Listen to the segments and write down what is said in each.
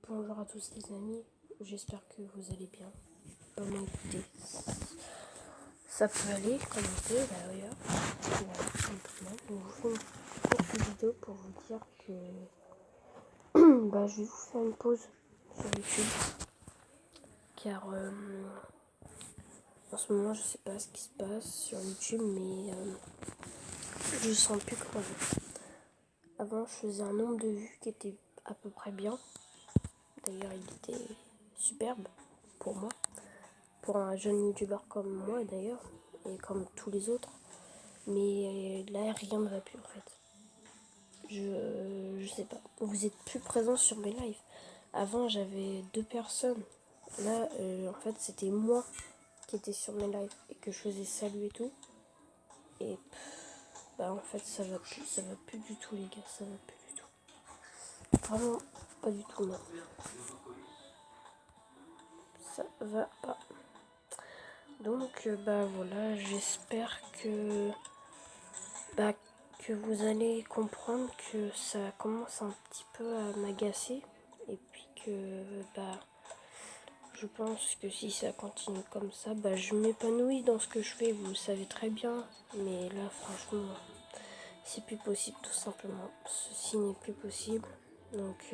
Bonjour à tous les amis, j'espère que vous allez bien. Écoutez, ça peut aller comme on peut, d'ailleurs. Voilà, simplement. Je vous fais une courte vidéo pour vous dire que je vais vous faire une pause sur YouTube. Car en ce moment, je sais pas ce qui se passe sur YouTube, mais je sens plus comme avant. Avant, je faisais un nombre de vues qui était à peu près bien. D'ailleurs, il était superbe pour moi. Pour un jeune youtubeur comme moi d'ailleurs, et comme tous les autres. Mais là, rien ne va plus en fait. Je sais pas. Vous êtes plus présents sur mes lives. Avant, j'avais 2 personnes. Là, en fait, c'était moi qui étais sur mes lives et que je faisais salut et tout. Et en fait, ça va plus du tout, les gars. Ça va plus du tout. Vraiment, pas du tout, non. Ça va pas. Donc, voilà, j'espère que vous allez comprendre que ça commence un petit peu à m'agacer et puis que je pense que si ça continue comme ça, je m'épanouis dans ce que je fais, vous le savez très bien, mais là franchement c'est plus possible tout simplement, ceci n'est plus possible, donc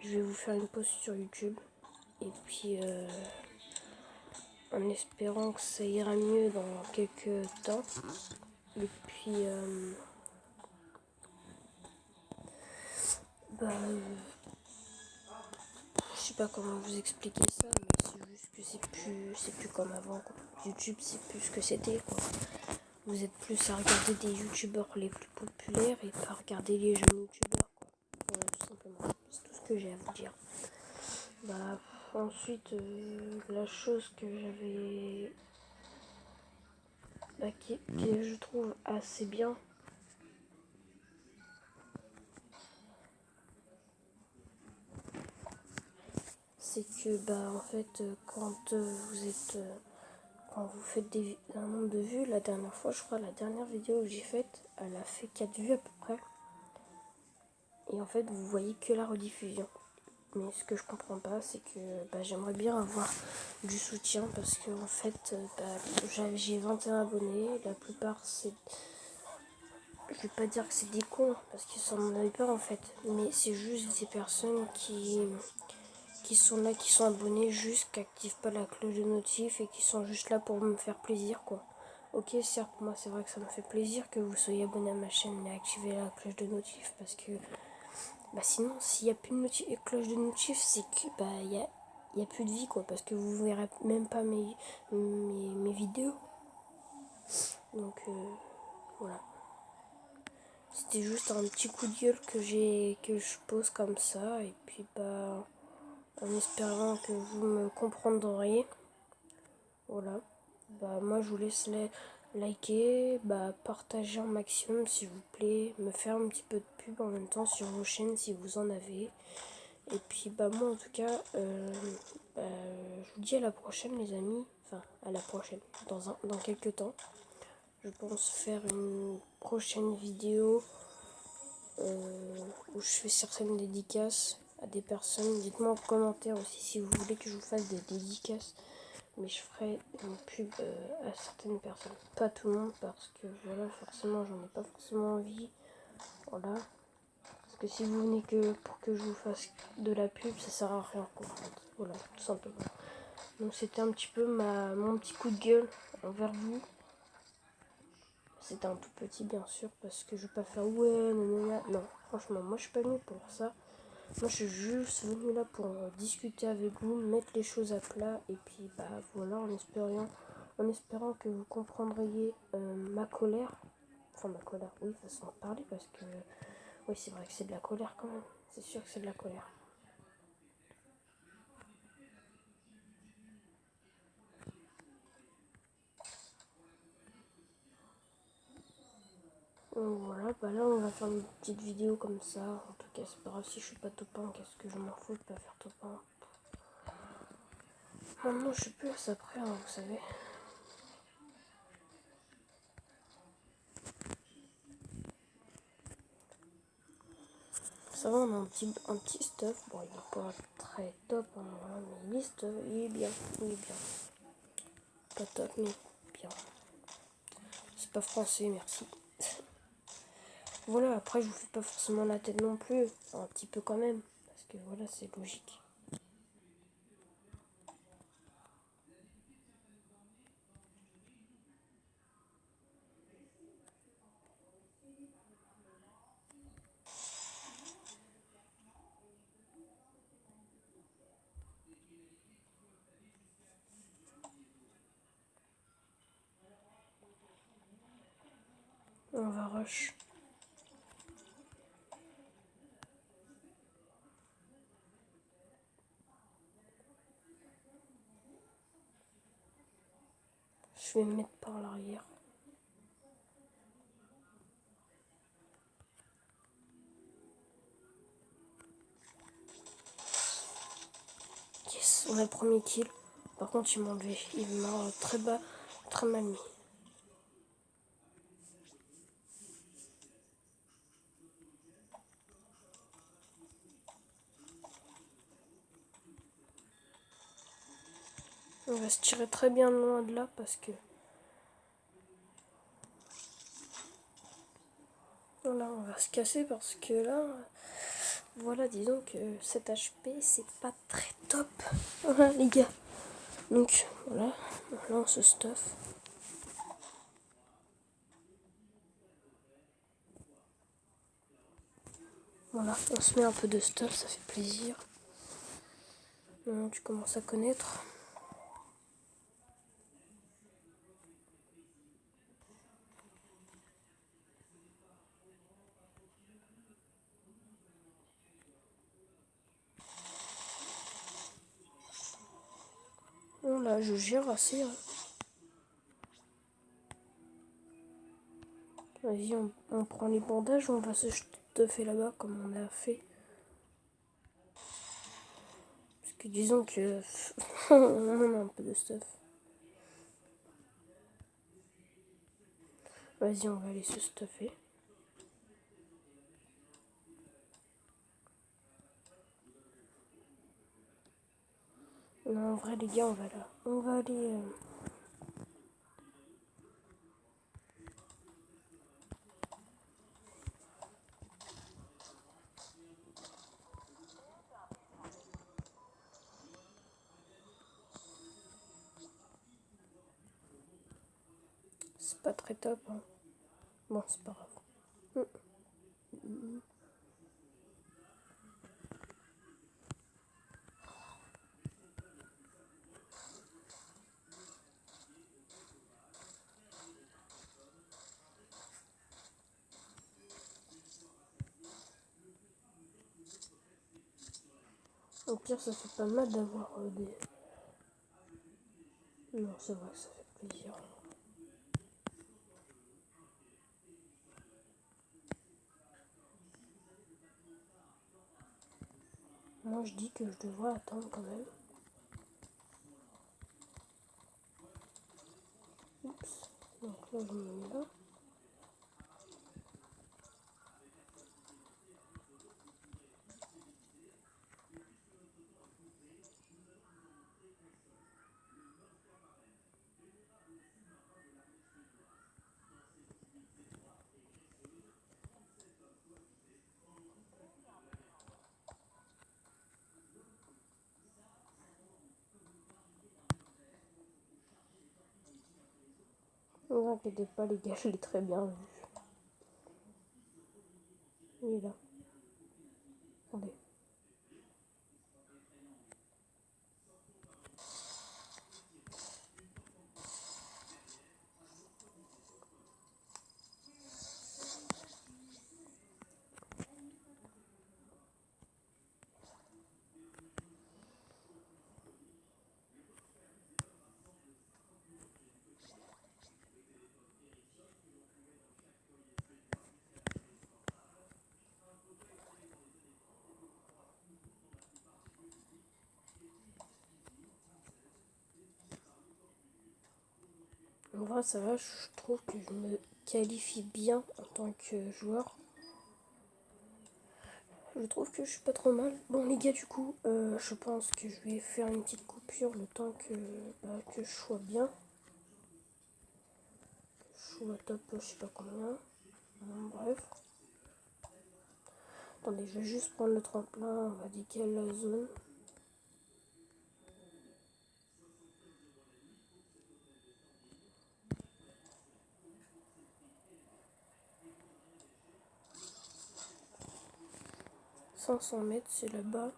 je vais vous faire une pause sur YouTube et puis en espérant que ça ira mieux dans quelques temps et puis je sais pas comment vous expliquer ça, mais c'est juste que c'est plus comme avant, quoi. YouTube, c'est plus ce que c'était, quoi. Vous êtes plus à regarder des youtubeurs les plus populaires et pas à regarder les jeunes youtubeurs, quoi. Voilà, tout simplement. C'est tout ce que j'ai à vous dire. Ensuite, la chose que j'avais, qui je trouve assez bien, c'est que en fait quand vous êtes quand vous faites un nombre de vues, la dernière fois, je crois, la dernière vidéo que j'ai faite, elle a fait 4 vues à peu près. Et en fait, vous voyez que la rediffusion. Mais ce que je comprends pas, c'est que j'aimerais bien avoir du soutien parce que en fait, j'ai 21 abonnés. La plupart, c'est. Je vais pas dire que c'est des cons parce qu'ils s'en avaient pas en fait. Mais c'est juste des personnes qui sont là, qui sont abonnés juste, qui activent pas la cloche de notif et qui sont juste là pour me faire plaisir, quoi. Ok, certes, moi c'est vrai que ça me fait plaisir que vous soyez abonné à ma chaîne et activez la cloche de notif parce que sinon, s'il n'y a plus de cloche de notif, c'est que y a plus de vie, quoi, parce que vous verrez même pas mes vidéos. Donc voilà. C'était juste un petit coup de gueule que je pose comme ça et puis en espérant que vous me comprendrez. Voilà. Moi je vous laisse liker, partager un maximum s'il vous plaît, me faire un petit peu de pub en même temps sur vos chaînes si vous en avez. Et puis moi en tout cas, je vous dis à la prochaine les amis. Enfin à la prochaine, dans quelques temps. Je pense faire une prochaine vidéo où je fais certaines dédicaces à des personnes. Dites-moi en commentaire aussi si vous voulez que je vous fasse des dédicaces. Mais je ferai une pub à certaines personnes. Pas tout le monde parce que voilà, forcément j'en ai pas forcément envie. Voilà. Parce que si vous venez que pour que je vous fasse de la pub, ça sert à rien quoi. Voilà, tout simplement. Donc c'était un petit peu mon petit coup de gueule envers vous. C'était un tout petit bien sûr parce que je vais pas faire ouais nanana. Non, franchement moi je suis pas venue pour ça. Moi je suis juste venue là pour discuter avec vous, mettre les choses à plat et puis voilà en espérant que vous comprendriez ma colère. Enfin ma colère, oui, façon de parler parce que oui c'est vrai que c'est de la colère quand même. C'est sûr que c'est de la colère. Donc voilà, là on va faire une petite vidéo comme ça. En tout cas c'est pas grave si je suis pas top 1, qu'est-ce que je m'en fous de pas faire top 1. Maintenant je suis plus à ça près, hein, vous savez. ça va, on a un petit stuff. Bon, il n'est pas très top, hein, mais il est bien. Il est bien. Pas top, mais bien. C'est pas français, merci. Voilà, après, je vous fais pas forcément la tête non plus. Enfin, un petit peu quand même. Parce que voilà, c'est logique. On va rush. Je vais me mettre par l'arrière. Yes, on a le premier kill. Par contre, il m'a enlevé. Il m'a très bas, très mal mis. On va se tirer très bien loin de là parce que... Voilà, on va se casser parce que là... Voilà, disons que cet HP, c'est pas très top. Voilà, les gars. Donc, voilà. Là, on se stuff. Voilà, on se met un peu de stuff, ça fait plaisir. Tu commences à connaître. Là, je gère assez. Hein. Vas-y, on prend les bandages, on va se stuffer là-bas comme on a fait. Parce que disons que on a un peu de stuff. Vas-y, on va aller se stuffer. Non, en vrai, les gars, on va là. On va aller... C'est pas très top. Hein. Bon, c'est pas grave. Au pire, ça fait pas mal d'avoir des... Non, c'est vrai que ça fait plaisir. Moi, je dis que je devrais attendre quand même. Oups. Donc là, je me mets là. Ne vous inquiétez pas, les gars, je l'ai très bien vu. Il est là. Attendez. En vrai, ça va, je trouve que je me qualifie bien en tant que joueur. Je trouve que je suis pas trop mal. Bon les gars, du coup, je pense que je vais faire une petite coupure le temps que je sois bien. Que je sois top, je sais pas combien. Bon, bref. Attendez, je vais juste prendre le tremplin, on va décaler la zone. « 500 mètres, c'est là-bas. »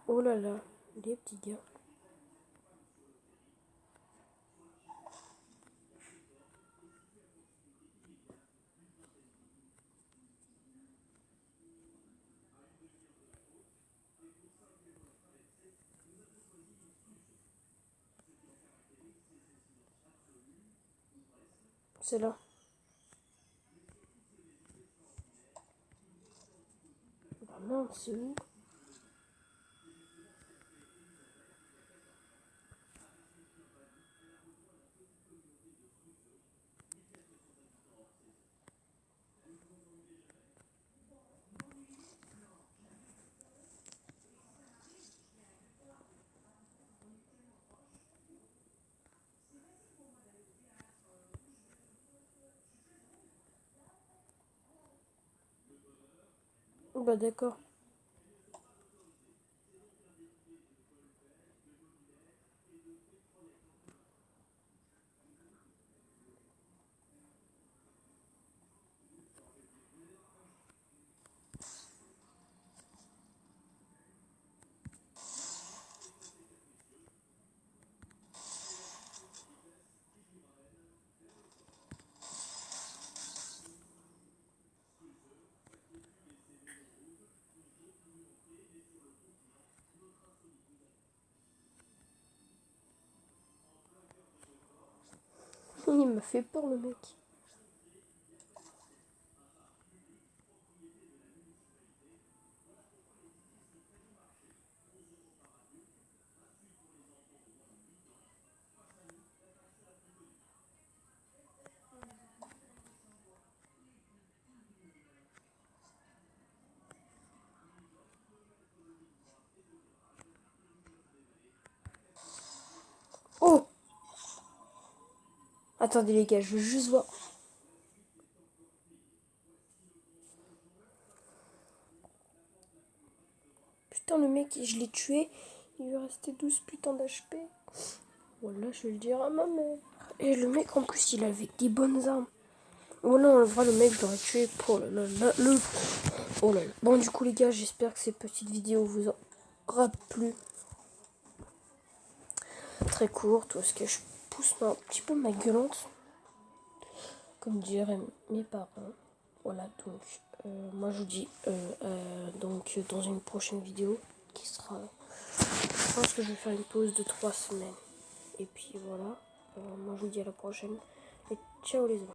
Oh là là, les petits gars. C'est là. Bah non, c'est où? Bah d'accord. Il m'a fait peur le mec. Oh! Attendez les gars, je veux juste voir. Putain, le mec, je l'ai tué. Il lui restait 12 putains d'HP. Voilà, je vais le dire à ma mère. Et le mec, en plus, il avait des bonnes armes. Oh non, en vrai, le mec, je l'aurais tué. Oh là là, oh là là. Bon, du coup, les gars, j'espère que cette petite vidéo vous aura plu. Très courte, parce que je pousse un petit peu ma gueulante. Comme diraient mes parents. Voilà, donc, moi, je vous dis, donc, dans une prochaine vidéo, qui sera... Je pense que je vais faire une pause de 3 semaines. Et puis, voilà. Moi, je vous dis à la prochaine. Et ciao, les amis.